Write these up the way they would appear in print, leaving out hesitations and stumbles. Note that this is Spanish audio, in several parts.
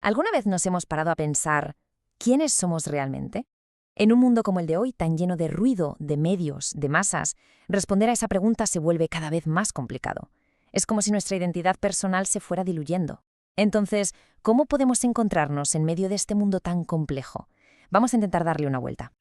¿Alguna vez nos hemos parado a pensar quiénes somos realmente? En un mundo como el de hoy, tan lleno de ruido, de medios, de masas, responder a esa pregunta se vuelve cada vez más complicado. Es como si nuestra identidad personal se fuera diluyendo. Entonces, ¿cómo podemos encontrarnos en medio de este mundo tan complejo? Vamos a intentar darle una vuelta.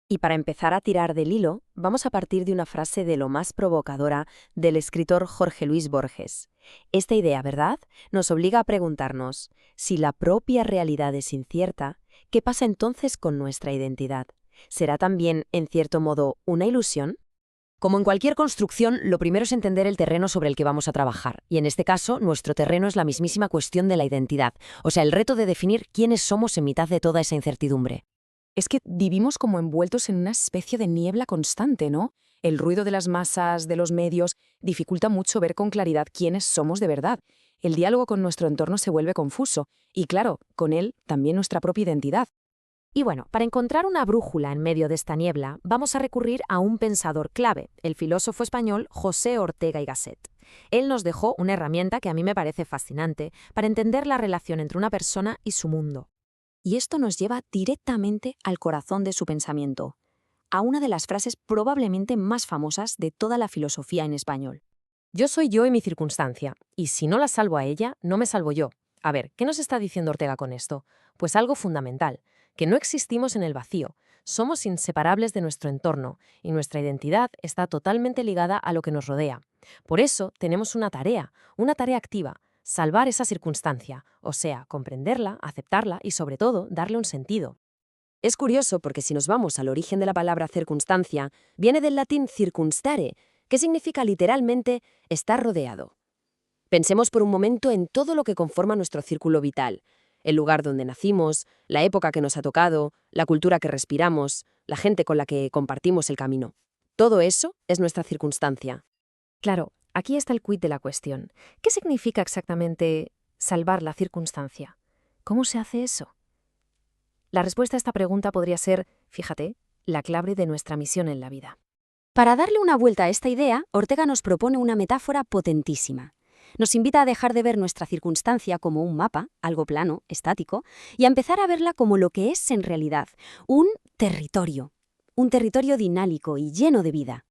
Y para empezar a tirar del hilo, vamos a partir de una frase de lo más provocadora del escritor Jorge Luis Borges. Esta idea, ¿verdad?, nos obliga a preguntarnos, si la propia realidad es incierta, ¿qué pasa entonces con nuestra identidad? ¿Será también, en cierto modo, una ilusión? Como en cualquier construcción, lo primero es entender el terreno sobre el que vamos a trabajar, y en este caso, nuestro terreno es la mismísima cuestión de la identidad, o sea, el reto de definir quiénes somos en mitad de toda esa incertidumbre. Es que vivimos como envueltos en una especie de niebla constante, ¿no? El ruido de las masas, de los medios, dificulta mucho ver con claridad quiénes somos de verdad. El diálogo con nuestro entorno se vuelve confuso, y claro, con él también nuestra propia identidad. Y bueno, para encontrar una brújula en medio de esta niebla, vamos a recurrir a un pensador clave, el filósofo español José Ortega y Gasset. Él nos dejó una herramienta que a mí me parece fascinante para entender la relación entre una persona y su mundo. Y esto nos lleva directamente al corazón de su pensamiento, a una de las frases probablemente más famosas de toda la filosofía en español. Yo soy yo y mi circunstancia, y si no la salvo a ella, no me salvo yo. A ver, ¿qué nos está diciendo Ortega con esto? Pues algo fundamental, que no existimos en el vacío, somos inseparables de nuestro entorno, y nuestra identidad está totalmente ligada a lo que nos rodea. Por eso tenemos una tarea activa, salvar esa circunstancia, o sea, comprenderla, aceptarla y sobre todo darle un sentido. Es curioso porque si nos vamos al origen de la palabra circunstancia, viene del latín circunstare, que significa literalmente estar rodeado. Pensemos por un momento en todo lo que conforma nuestro círculo vital, el lugar donde nacimos, la época que nos ha tocado, la cultura que respiramos, la gente con la que compartimos el camino. Todo eso es nuestra circunstancia. Claro, aquí está el quid de la cuestión. ¿Qué significa exactamente salvar la circunstancia? ¿Cómo se hace eso? La respuesta a esta pregunta podría ser, fíjate, la clave de nuestra misión en la vida. Para darle una vuelta a esta idea, Ortega nos propone una metáfora potentísima. Nos invita a dejar de ver nuestra circunstancia como un mapa, algo plano, estático, y a empezar a verla como lo que es en realidad, un territorio dinámico y lleno de vida.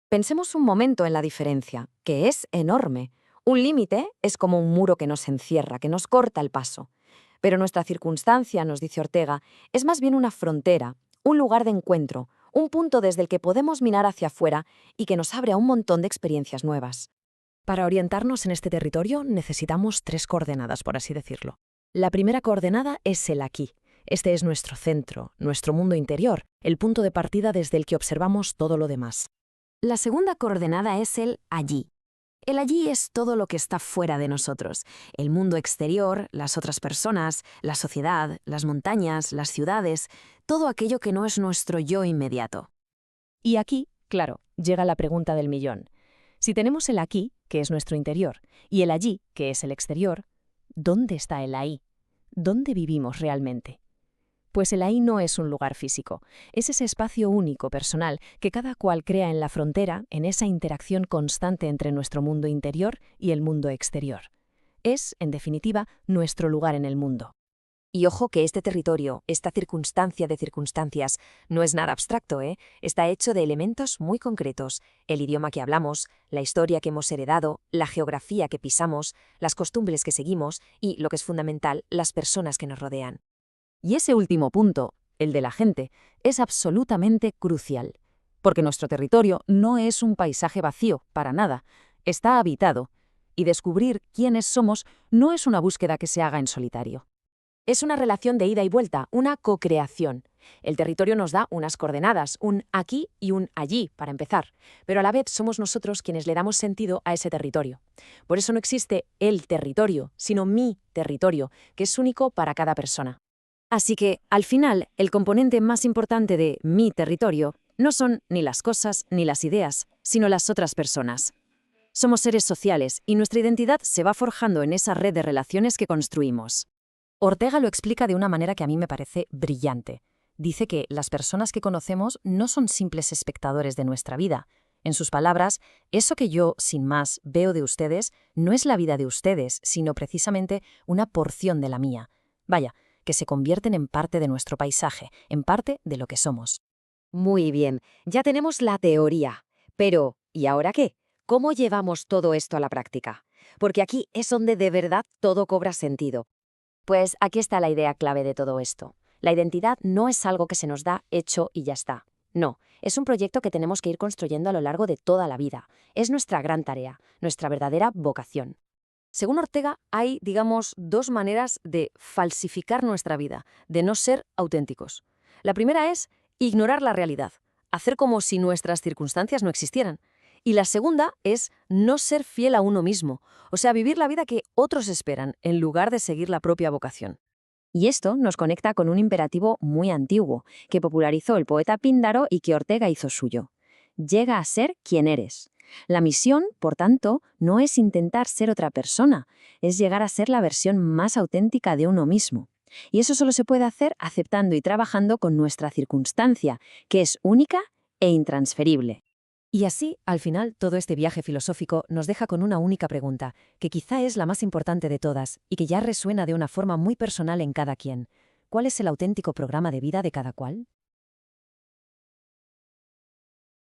Pensemos un momento en la diferencia, que es enorme. Un límite es como un muro que nos encierra, que nos corta el paso. Pero nuestra circunstancia, nos dice Ortega, es más bien una frontera, un lugar de encuentro, un punto desde el que podemos mirar hacia afuera y que nos abre a un montón de experiencias nuevas. Para orientarnos en este territorio necesitamos 3 coordenadas, por así decirlo. La primera coordenada es el aquí. Este es nuestro centro, nuestro mundo interior, el punto de partida desde el que observamos todo lo demás. La segunda coordenada es el allí. El allí es todo lo que está fuera de nosotros, el mundo exterior, las otras personas, la sociedad, las montañas, las ciudades, todo aquello que no es nuestro yo inmediato. Y aquí, claro, llega la pregunta del millón. Si tenemos el aquí, que es nuestro interior, y el allí, que es el exterior, ¿dónde está el ahí? ¿Dónde vivimos realmente? Pues el ahí no es un lugar físico, es ese espacio único, personal, que cada cual crea en la frontera, en esa interacción constante entre nuestro mundo interior y el mundo exterior. Es, en definitiva, nuestro lugar en el mundo. Y ojo que este territorio, esta circunstancia de circunstancias, no es nada abstracto, ¿eh? Está hecho de elementos muy concretos: el idioma que hablamos, la historia que hemos heredado, la geografía que pisamos, las costumbres que seguimos y, lo que es fundamental, las personas que nos rodean. Y ese último punto, el de la gente, es absolutamente crucial, porque nuestro territorio no es un paisaje vacío, para nada, está habitado, y descubrir quiénes somos no es una búsqueda que se haga en solitario. Es una relación de ida y vuelta, una co-creación. El territorio nos da unas coordenadas, un aquí y un allí, para empezar, pero a la vez somos nosotros quienes le damos sentido a ese territorio. Por eso no existe el territorio, sino mi territorio, que es único para cada persona. Así que, al final, el componente más importante de mi territorio no son ni las cosas ni las ideas, sino las otras personas. Somos seres sociales y nuestra identidad se va forjando en esa red de relaciones que construimos. Ortega lo explica de una manera que a mí me parece brillante. Dice que las personas que conocemos no son simples espectadores de nuestra vida. En sus palabras, eso que yo, sin más, veo de ustedes no es la vida de ustedes, sino precisamente una porción de la mía. Vaya, que se convierten en parte de nuestro paisaje, en parte de lo que somos. Muy bien, ya tenemos la teoría. Pero, ¿y ahora qué? ¿Cómo llevamos todo esto a la práctica? Porque aquí es donde de verdad todo cobra sentido. Pues aquí está la idea clave de todo esto. La identidad no es algo que se nos da hecho y ya está. No, es un proyecto que tenemos que ir construyendo a lo largo de toda la vida. Es nuestra gran tarea, nuestra verdadera vocación. Según Ortega, hay, digamos, dos maneras de falsificar nuestra vida, de no ser auténticos. La primera es ignorar la realidad, hacer como si nuestras circunstancias no existieran. Y la segunda es no ser fiel a uno mismo, o sea, vivir la vida que otros esperan en lugar de seguir la propia vocación. Y esto nos conecta con un imperativo muy antiguo, que popularizó el poeta Píndaro y que Ortega hizo suyo. Llega a ser quien eres. La misión, por tanto, no es intentar ser otra persona, es llegar a ser la versión más auténtica de uno mismo. Y eso solo se puede hacer aceptando y trabajando con nuestra circunstancia, que es única e intransferible. Y así, al final, todo este viaje filosófico nos deja con una única pregunta, que quizá es la más importante de todas y que ya resuena de una forma muy personal en cada quien. ¿Cuál es el auténtico programa de vida de cada cual?